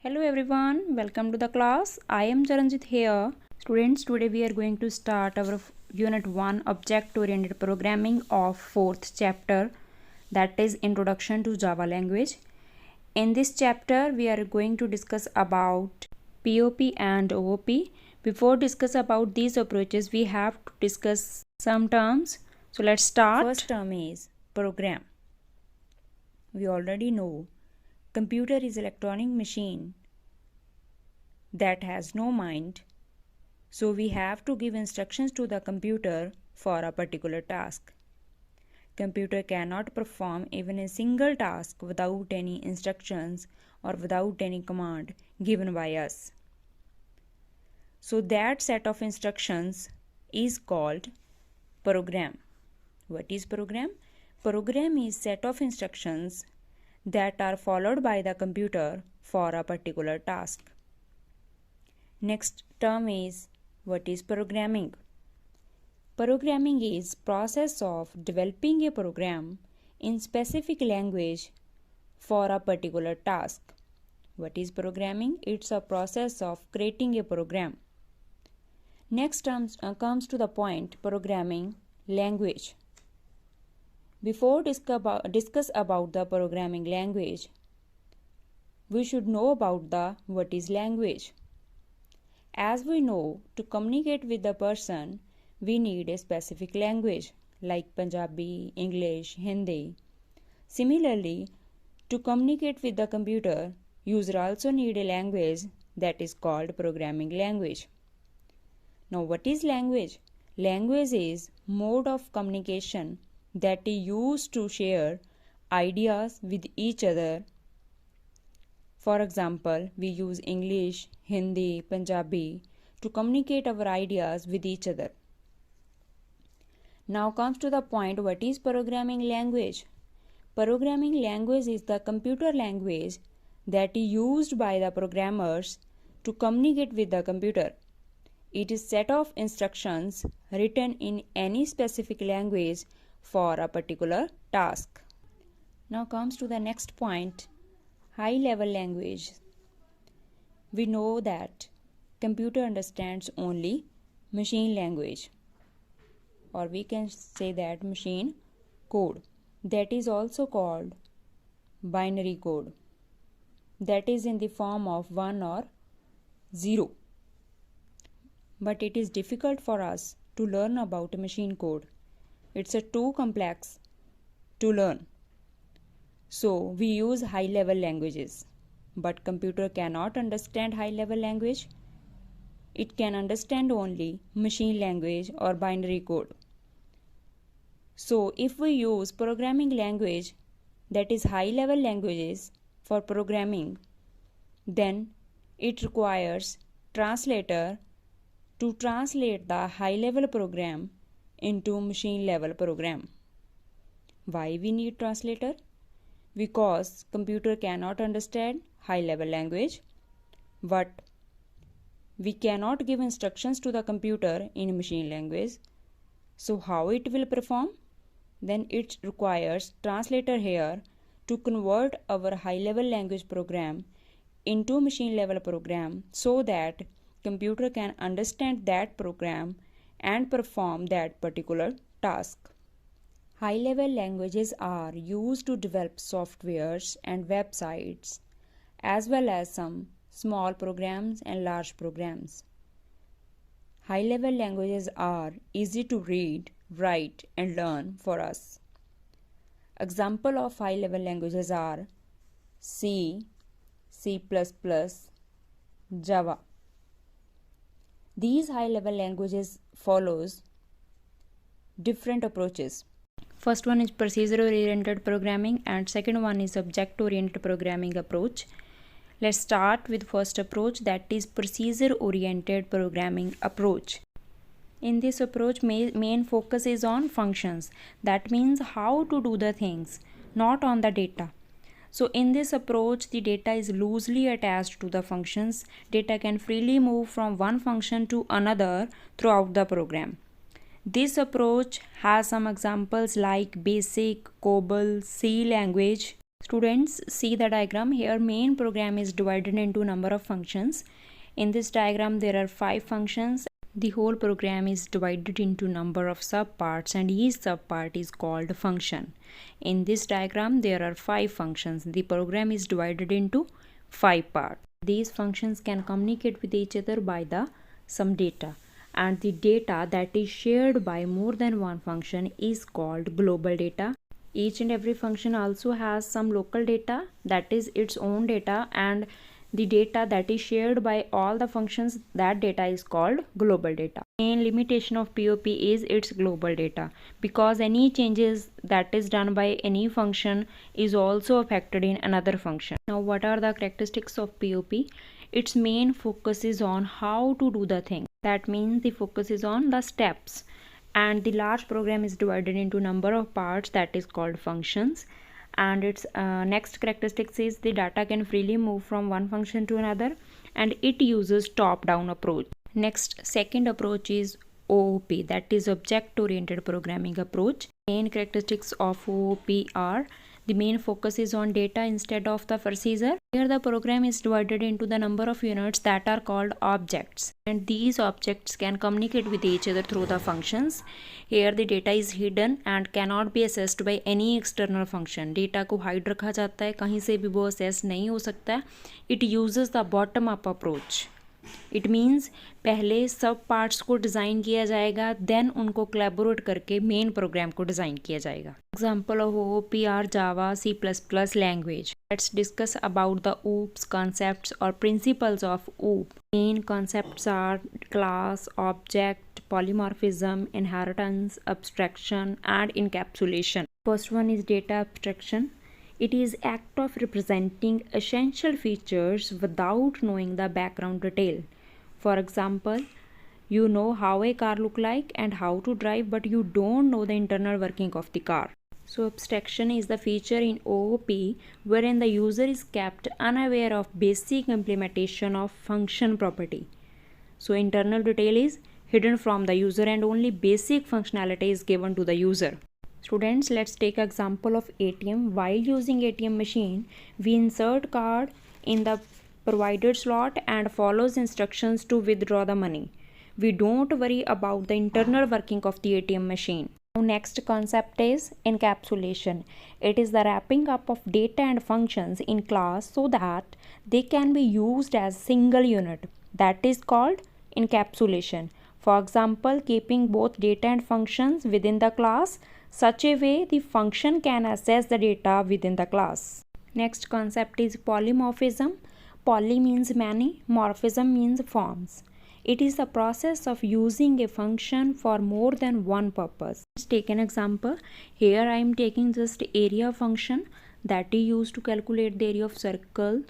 Hello everyone, welcome to the class. I am Charanjit here. Students, today we are going to start our Unit 1 Object Oriented Programming of 4th chapter, that is Introduction to Java Language. In this chapter, we are going to discuss about POP and OOP. Before discuss about these approaches, we have to discuss some terms. So let's start. First term is program. We already know computer is electronic machine that has no mind, so we have to give instructions to the computer for a particular task. Computer cannot perform even a single task without any instructions or without any command given by us. So that set of instructions is called program. What is program? Program is set of instructions that are followed by the computer for a particular task. Next term is what is programming? Programming is process of developing a program in specific language for a particular task. What is programming? It's a process of creating a program. Next term comes to the point programming language. Before discuss about the programming language, we should know about what is language. As we know, to communicate with the person, we need a specific language like Punjabi, English, Hindi. Similarly, to communicate with the computer, user also need a language that is called programming language. Now, what is language? Language is mode of communication that is used to share ideas with each other. For example, we use English, Hindi, Punjabi to communicate our ideas with each other. Now comes to the point, what is programming language? Programming language is the computer language that is used by the programmers to communicate with the computer. It is a set of instructions written in any specific language for a particular task. Now comes to the next point, high-level language. We know that computer understands only machine language, or we can say that machine code, that is also called binary code, that is in the form of 1 or 0. But it is difficult for us to learn about machine code. It's too complex to learn. So we use high-level languages. But computer cannot understand high-level language. It can understand only machine language or binary code. So if we use programming language, that is high-level languages for programming, then it requires translator to translate the high-level program into machine-level program. Why we need translator? Because computer cannot understand high-level language, but we cannot give instructions to the computer in machine language. So how it will perform? Then it requires translator here to convert our high-level language program into machine-level program so that computer can understand that program and perform that particular task. High-level languages are used to develop softwares and websites, as well as some small programs and large programs. High-level languages are easy to read, write, and learn for us. Example of high-level languages are C, C++, Java. These high-level languages follows different approaches. First one is procedure-oriented programming and second one is object-oriented programming approach. Let's start with first approach, that is procedure-oriented programming approach. In this approach, main focus is on functions. That means how to do the things, not on the data. So in this approach, the data is loosely attached to the functions. Data can freely move from one function to another throughout the program. This approach has some examples like BASIC, COBOL, C language. Students, see the diagram. Here main program is divided into number of functions. In this diagram there are 5 functions. The whole program is divided into number of subparts and each subpart is called function. In this diagram there are 5 functions. The program is divided into 5 parts. These functions can communicate with each other by some data, and the data that is shared by more than one function is called global data. Each and every function also has some local data, that is its own data, and the data that is shared by all the functions, that data is called global data. Main limitation of POP is its global data, because any changes that is done by any function is also affected in another function. Now what are the characteristics of POP? Its main focus is on how to do the thing. That means the focus is on the steps, and the large program is divided into number of parts, that is called functions. And its next characteristics is the data can freely move from one function to another, and it uses top-down approach. Next, second approach is OOP, that is object oriented programming approach. Main characteristics of OOP are: the main focus is on data instead of the procedure. Here the program is divided into the number of units that are called objects, and these objects can communicate with each other through the functions. Here the data is hidden and cannot be accessed by any external function. Data को hide रखा जाता है, कहीं से भी वो access नहीं हो सकता. It uses the bottom up approach. It means पहले सब पार्ट्स को डिज़ाइन किया जाएगा, देन उनको कोलैबोरेट करके मेन प्रोग्राम को डिज़ाइन किया जाएगा. Example of OOP are Java, C++ language. Let's discuss about the OOPs concepts or principles of OOP. Main concepts are class, object, polymorphism, inheritance, abstraction, and encapsulation. First one is data abstraction. It is act of representing essential features without knowing the background detail. For example, you know how a car look like and how to drive, but you don't know the internal working of the car. So abstraction is the feature in OOP wherein the user is kept unaware of basic implementation of function property. So internal detail is hidden from the user and only basic functionality is given to the user. Students, let's take example of ATM. While using ATM machine, we insert card in the provided slot and follows instructions to withdraw the money. We don't worry about the internal working of the ATM machine. Now next concept is encapsulation. It is the wrapping up of data and functions in class so that they can be used as single unit. That is called encapsulation. For example, keeping both data and functions within the class, such a way the function can access the data within the class. Next concept is polymorphism. Poly means many, morphism means forms. It is the process of using a function for more than one purpose. Let's take an example. Here I am taking just area function that is used to calculate the area of circle,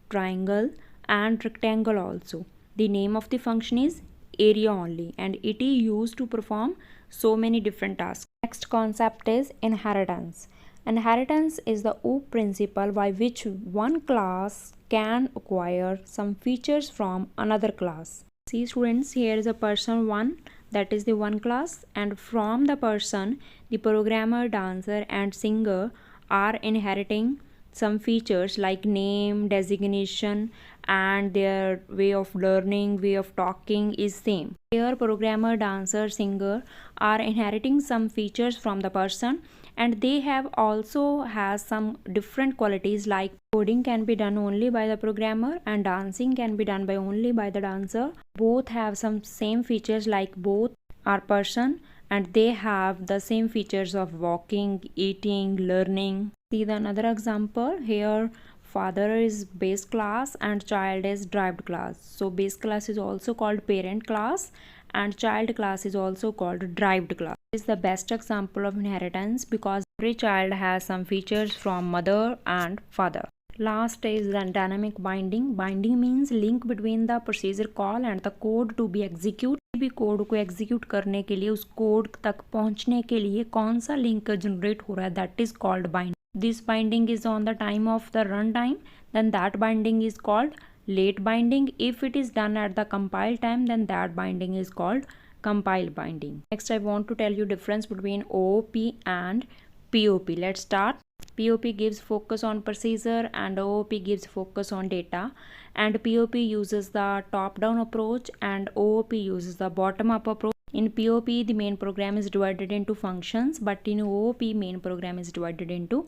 triangle, and rectangle also. The name of the function is area only, and it is used to perform so many different tasks. Next concept is inheritance. Inheritance is the OOP principle by which one class can acquire some features from another class. See students, here is a person 1, that is the one class, and from the person the programmer, dancer, and singer are inheriting some features like name, designation, and their way of learning, way of talking is same. Here programmer, dancer, singer are inheriting some features from the person, and they have also has some different qualities like coding can be done only by the programmer and dancing can be done by only by the dancer. Both have some same features like both are person and they have the same features of walking, eating, learning. See the another example. Here father is base class and child is derived class. So base class is also called parent class and child class is also called derived class. This is the best example of inheritance because every child has some features from mother and father. Last is the dynamic binding. Binding means link between the procedure call and the code to be executed. भी code को execute करने के लिए उस code तक पहुंचने के लिए कौन सा लिंक जनरेट हो रहा है, that is called binding. This binding is on the time of the run time, then that binding is called late binding. If it is done at the compile time, then that binding is called compile binding. Next I want to tell you difference between OOP and POP. Let's start. POP gives focus on procedure and OOP gives focus on data, and POP uses the top-down approach and OOP uses the bottom-up approach. In POP, the main program is divided into functions, but in OOP, main program is divided into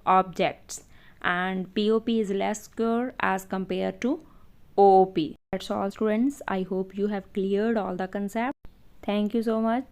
objects, and POP is less secure as compared to OOP. That's all, students. I hope you have cleared all the concepts. Thank you so much.